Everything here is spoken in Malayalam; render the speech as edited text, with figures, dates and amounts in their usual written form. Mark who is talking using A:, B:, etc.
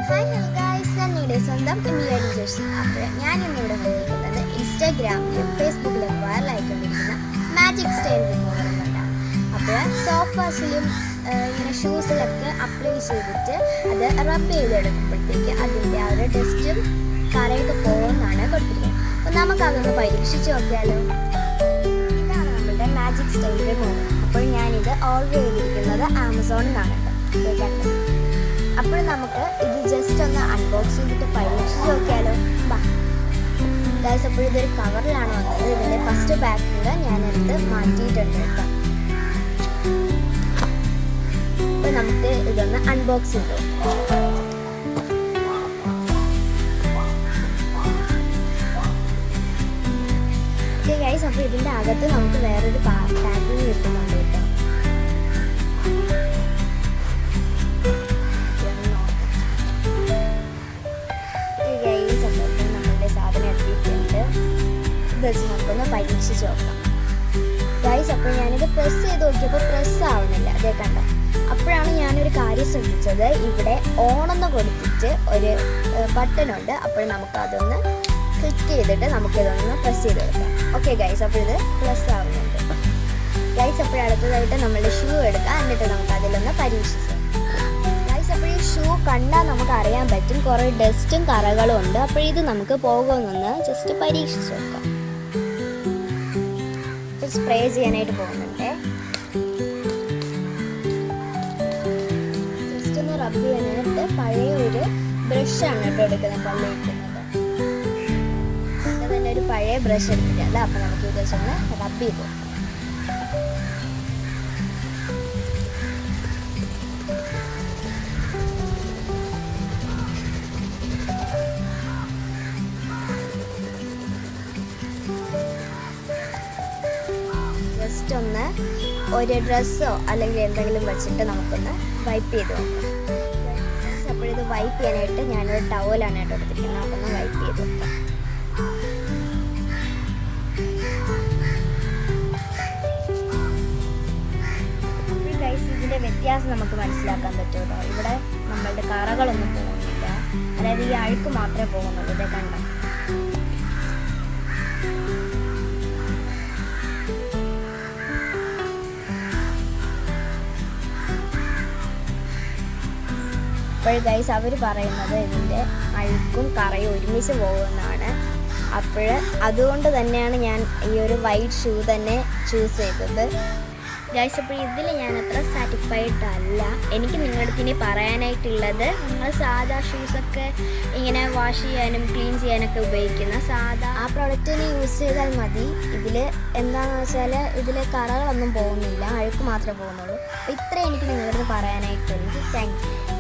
A: ഹായ് ഹലോ ഗായ്സ്, ഞാൻ നിങ്ങളുടെ സ്വന്തം എമിലി ജോഷി. അപ്പോൾ ഞാൻ ഇന്നിവിടെ വന്നിരിക്കുന്നത് ഇൻസ്റ്റാഗ്രാമിലും ഫേസ്ബുക്കിലും വൈറലായിക്കൊണ്ടിരിക്കുന്ന മാജിക് സ്റ്റൈൽ റിമൂവർ കൊണ്ടാണ്. അപ്പോൾ സോഫാസിലും ഇങ്ങനെ ഷൂസിലൊക്കെ അപ്ലൈ ചെയ്തിട്ട് അത് റബ്ബ് ചെയ്തെടുക്കുമ്പോഴത്തേക്ക് അതിൻ്റെ ആ ഒരു ഡസ്റ്റും കറയൊക്കെ പോകുമെന്നാണ് കൊടുത്തിരിക്കുന്നത്. അപ്പോൾ നമുക്കതൊന്ന് പരീക്ഷിച്ച് നോക്കിയാലോ. ഇതാണ് നമ്മളുടെ മാജിക് സ്റ്റൈൽ റിമൂവർ. അപ്പോൾ ഞാനിത് ഓർഡർ ചെയ്തിരിക്കുന്നത് ആമസോണിൽ നിന്നാണ് കേട്ടോ. അപ്പോൾ നമുക്ക് ഇത് ജസ്റ്റ് ഒന്ന് അൺബോക്സ് ചെയ്തിട്ട് പരീക്ഷിച്ച് നോക്കിയാലോ. ഗൈസ്, അപ്പോൾ ഇതൊരു കവറിലാണ് വന്നത്. ഇതിൻ്റെ ഫസ്റ്റ് പാക്കിങ് ഞാനെടുത്ത് മാറ്റിയിട്ടുണ്ട് കേട്ടോ. അപ്പോൾ നമുക്ക് ഇതൊന്ന് അൺബോക്സ് ചെയ്തു. ഓക്കെ ഗൈസ്, അപ്പോൾ ഇതിൻ്റെ അകത്ത് നമുക്ക് വേറൊരു പാക്കിങ് കിട്ടുന്നുണ്ട് കേട്ടോ. നമുക്കൊന്ന് പരീക്ഷിച്ച് നോക്കാം ഗൈസ്. അപ്പോൾ ഞാനിത് പ്രസ് ചെയ്ത് നോക്കിയപ്പോൾ പ്രസ് ആവുന്നില്ല, അതേ കണ്ട. അപ്പോഴാണ് ഞാനൊരു കാര്യം ശ്രദ്ധിച്ചത്, ഇവിടെ ഓണെന്ന് കൊടുത്തിട്ട് ഒരു ബട്ടണുണ്ട്. അപ്പോൾ നമുക്കതൊന്ന് ക്ലിക്ക് ചെയ്തിട്ട് നമുക്കിതൊന്ന് പ്രസ് ചെയ്ത് കൊടുക്കാം. ഓക്കെ ഗൈസ്, അപ്പോൾ ഇത് പ്രസ് ആവുന്നുണ്ട് ഗൈസ്. അപ്പോൾ അടുത്തതായിട്ട് നമ്മളുടെ ഷൂ എടുക്കാം, എന്നിട്ട് നമുക്ക് അതിലൊന്ന് പരീക്ഷിച്ച് ഗൈസ്. അപ്പോൾ ഈ ഷൂ കണ്ടാൽ നമുക്ക് അറിയാൻ പറ്റും കുറേ ഡസ്റ്റും കറകളും ഉണ്ട്. അപ്പോൾ ഇത് നമുക്ക് പോകുമെന്നൊന്ന് ജസ്റ്റ് പരീക്ഷിച്ച് നോക്കാം. സ്പ്രേ ചെയ്യാനായിട്ട് പോകുന്നുണ്ട്. ജസ്റ്റ് ഒന്ന് റബ്ബ് ചെയ്യാനായിട്ട് പഴയ ഒരു ബ്രഷാണ് കേട്ടോ എടുക്കുന്നത്, പല്ല് വയ്ക്കുന്നത്. അത് തന്നെ ഒരു പഴയ ബ്രഷ് എടുത്തിട്ടുണ്ട്. അപ്പം നമുക്ക് ഇത് ഒന്ന് റബ്ബ് ചെയ്ത് നോക്കാം. ജസ്റ്റ് ഒന്ന് ഒരു ഡ്രസ്സോ അല്ലെങ്കിൽ എന്തെങ്കിലും വെച്ചിട്ട് നമുക്കൊന്ന് വൈപ്പ് ചെയ്ത് നോക്കാം. അപ്പോൾ ഇത് വൈപ്പ് ചെയ്യാനായിട്ട് ഞാനൊരു ടവലാണ് കേട്ടോ എടുത്തിരിക്കുന്നത്. നമുക്കൊന്ന് വൈപ്പ് ചെയ്ത് നോക്കാം. ഗൈസ്, ഇതിൻ്റെ വ്യത്യാസം നമുക്ക് മനസ്സിലാക്കാൻ പറ്റും കേട്ടോ. ഇവിടെ നമ്മളുടെ കറകളൊന്നും പോകുന്നില്ല, അതായത് ഈ അഴുക്ക് മാത്രമേ പോകുന്നുള്ളൂ. ഇതേ കണ്ടോ. അപ്പോൾ ഗൈസ്, അവർ പറയുന്നത് ഇതിൻ്റെ അഴുക്കും കറയും ഒരുമിച്ച് പോകുമെന്നാണ്. അപ്പോൾ അതുകൊണ്ട് തന്നെയാണ് ഞാൻ ഈ ഒരു വൈറ്റ് ഷൂ തന്നെ ചൂസ് ചെയ്തത് ഗൈസ്. അപ്പോൾ ഇതിൽ ഞാൻ അത്ര സാറ്റിസ്ഫൈഡ് അല്ല. എനിക്ക് നിങ്ങളുടെ അടുത്ത് ഇനി പറയാനായിട്ടുള്ളത്, നിങ്ങൾ സാധാ ഷൂസൊക്കെ ഇങ്ങനെ വാഷ് ചെയ്യാനും ക്ലീൻ ചെയ്യാനൊക്കെ ഉപയോഗിക്കുന്ന സാധാ ആ പ്രൊഡക്റ്റിന് യൂസ് ചെയ്താൽ മതി. ഇതിൽ എന്താണെന്ന് വെച്ചാൽ ഇതിൽ കറകളൊന്നും പോകുന്നില്ല, അഴുക്ക് മാത്രമേ പോകുന്നുള്ളൂ. അപ്പോൾ ഇത്രയും എനിക്ക് നിങ്ങളുടെ അടുത്ത് പറയാനായിട്ടുണ്ട്. Thank you.